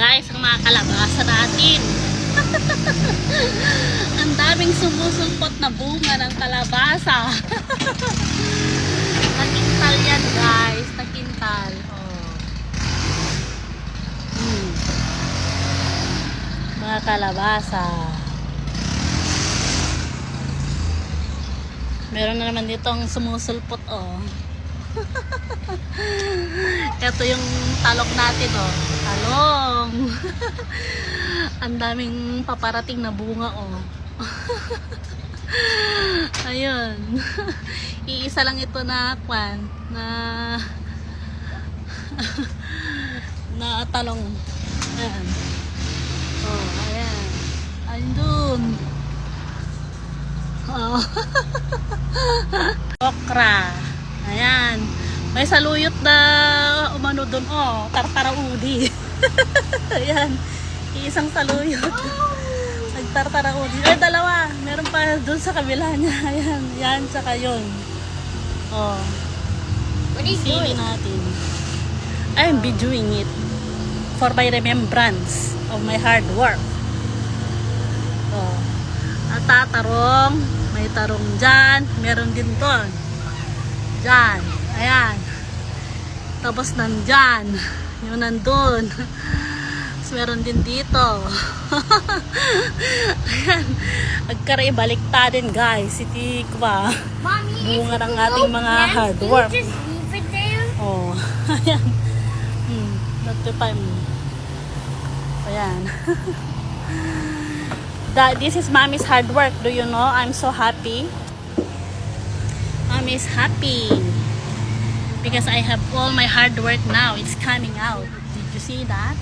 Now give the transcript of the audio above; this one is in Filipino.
guys ang mga kalabasa natin. Ang daming sumusulpot na bunga ng kalabasa. Nakintal yan guys, nakintal. Oh. Mga kalabasa. Meron na naman ditong sumusulpot oh. Ito yung talong natin oh. Talong. Ang daming paparating na bunga oh. Ayun. Iisa lang ito na kwan na talong. Ayan. Oh, ayan. Andun. Oh. Okra. Ayan. May saluyot na umano doon. Oh, tartaraudi. Ayan. Isang saluyot. Nagtartaraudi. Ay, dalawa. Meron pa doon sa kabila niya. Ayan. Yan, tsaka yun. Oh. Sili natin. I'm videoing it for my remembrance of my hard work. Oh. At tatarong. May tarong dyan. Meron din doon. Dyan. Ayan. Tapos nandyan. Yung nandun. Tapos meron din dito. Ayan. Agkara-ibaliktad din guys. Iti ko ba? Bunga ng ating mga hard work. Oh. Ayan. Natupay mo. Ayan. This is mommy's hard work. Do you know? I'm so happy. Mom is happy because I have all my hard work now. It's coming out. Did you see that?